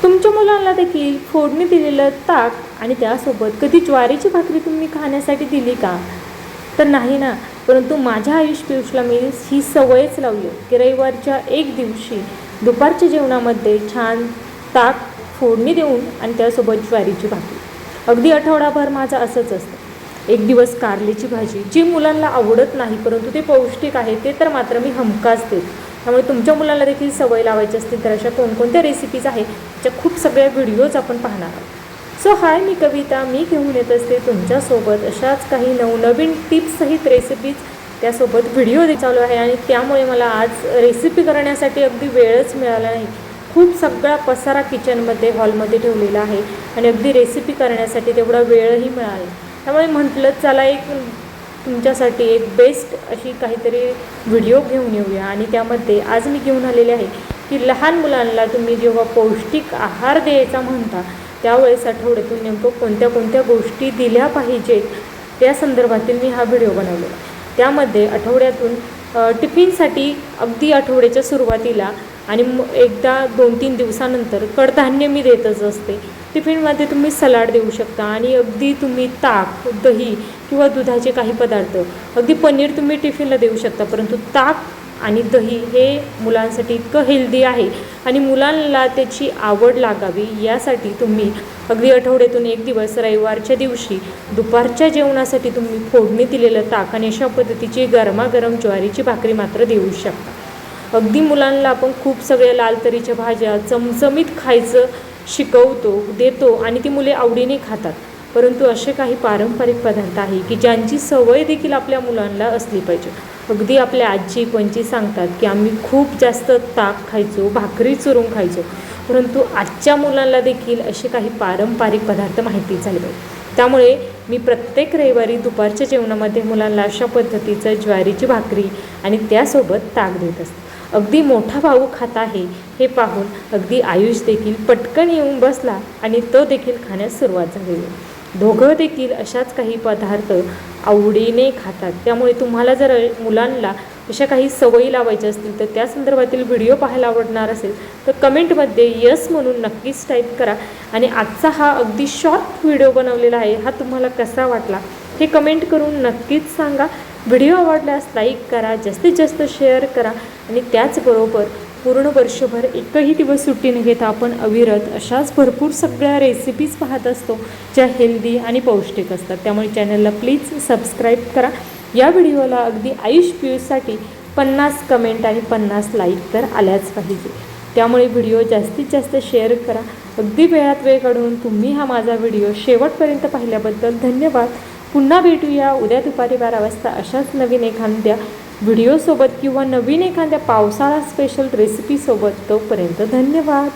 तुमच्या मुलांना देखील फोडणी दिलेलं ताक आणि त्यासोबत कधी ज्वारीची भाकरी तुम्ही खाण्यासाठी दिली का? तर नाही ना. परंतु माझ्या आयुष पियुषला मी ही सवयच लावली की रविवारच्या एक दिवशी दुपारच्या जेवणामध्ये छान ताक फोडणी देऊन आणि त्यासोबत ज्वारीची भाकरी. अगदी आठवडाभर माझं असंच असतं. एक दिवस कारल्याची भाजी, जी मुलांना आवडत नाही परंतु ते पौष्टिक आहे ते तर मात्र मी हमखास देते. त्यामुळे तुमच्या मुलांना देखील सवय लावायची असतील तर अशा कोणकोणत्या रेसिपीज आहे त्याच्या खूप सगळ्या व्हिडिओज आपण पाहणार आहोत. सो हाय, मी कविता. मी घेऊन येत असते तुमच्यासोबत अशाच काही नवनवीन टिप्ससहित रेसिपीज, त्यासोबत व्हिडिओ चालू आहे. आणि त्यामुळे मला आज रेसिपी करण्यासाठी अगदी वेळच मिळाला नाही. खूप सगळा पसारा किचनमध्ये हॉलमध्ये ठेवलेला आहे आणि अगदी रेसिपी करण्यासाठी तेवढा वेळही मिळाला. त्यामुळे म्हटलं चला एक तुमच्यासाठी एक बेस्ट अशी काहीतरी व्हिडिओ घेऊन येऊया. आणि त्यामध्ये आज मी घेऊन आलेले आहे की लहान मुलांना तुम्ही जेव्हा पौष्टिक आहार द्यायचा म्हणता त्यावेळेस आठवड्यातून नेमकं कोणत्या कोणत्या गोष्टी दिल्या पाहिजेत त्या संदर्भातील मी हा व्हिडिओ बनवलेला. त्यामध्ये आठवड्यातून टिफिनसाठी अगदी आठवड्याच्या सुरुवातीला आणि एकदा 2-3 दिवसानंतर कडधान्य मी देतच असते. टिफिनमध्ये तुम्ही सलाड देऊ शकता आणि अगदी तुम्ही ताक, दही किंवा दुधाचे काही पदार्थ, अगदी पनीर तुम्ही टिफिनला देऊ शकता. परंतु ताक आणि दही हे मुलांसाठी इतकं हेल्दी आहे आणि मुलांना त्याची आवड लागावी यासाठी तुम्ही अगदी आठवड्यातून एक दिवस रविवारच्या दिवशी दुपारच्या जेवणासाठी तुम्ही फोडणी दिलेलं ताक आणि अशा पद्धतीची गरमागरम ज्वारीची भाकरी मात्र देऊ शकता. अगदी मुलांना आपण खूप सगळ्या लाल तरीच्या भाज्या चमचमीत खायचं शिकवतो, देतो आणि ती मुले आवडीने खातात. परंतु असे काही पारंपरिक पदार्थ आहे की ज्यांची सवय देखील आपल्या मुलांना असली पाहिजे. अगदी आपल्या आजी पंजी सांगतात की आम्ही खूप जास्त ताक खायचो, भाकरी चुरून खायचो. परंतु आजच्या मुलांना देखील असे काही पारंपरिक पदार्थ माहिती झाले पाहिजे. त्यामुळे मी प्रत्येक रविवारी दुपारच्या जेवणामध्ये मुलांना अशा पद्धतीचं ज्वारीची भाकरी आणि त्यासोबत ताक देत असते. अगदी मोठा भाऊ खात आहे हे पाहून अगदी आयुष देखील पटकन येऊन बसला आणि तो देखील खाण्यास सुरुवात झाली. दोघं देखील अशाच काही पदार्थ आवडीने खातात. त्यामुळे तुम्हाला जर मुलांना अशा काही सवयी लावायच्या असतील तर त्या संदर्भातील व्हिडिओ पाहायला आवडणार असेल तर कमेंटमध्ये यस म्हणून नक्कीच टाईप करा. आणि आजचा हा अगदी शॉर्ट व्हिडिओ बनवलेला आहे, हा तुम्हाला कसा वाटला हे कमेंट करून नक्कीच सांगा. व्हिडिओ आवडल्यास लाईक करा, जास्तीत जास्त शेअर करा. आणि त्याचबरोबर पूर्ण वर्षभर एकही दिवस सुट्टी न घेता आपण अविरत अशाच भरपूर सगळ्या रेसिपीज पाहत असतो ज्या हेल्दी आणि पौष्टिक असतात. त्यामुळे चॅनलला प्लीज सबस्क्राईब करा. या व्हिडिओला अगदी आयुष पियुषसाठी 50 कमेंट आणि 50 लाईक तर आल्याच पाहिजे. त्यामुळे व्हिडिओ जास्तीत जास्त शेअर करा. अगदी वेळात वेळ काढून तुम्ही हा माझा व्हिडिओ शेवटपर्यंत पाहिल्याबद्दल धन्यवाद. पुन्हा भेटूया उद्या दुपारी 12 वाजता अशाच नवीन एखाद्या व्हिडिओसोबत किंवा नवीन एखाद्या पावसाळा स्पेशल रेसिपीसोबत. तोपर्यंत धन्यवाद.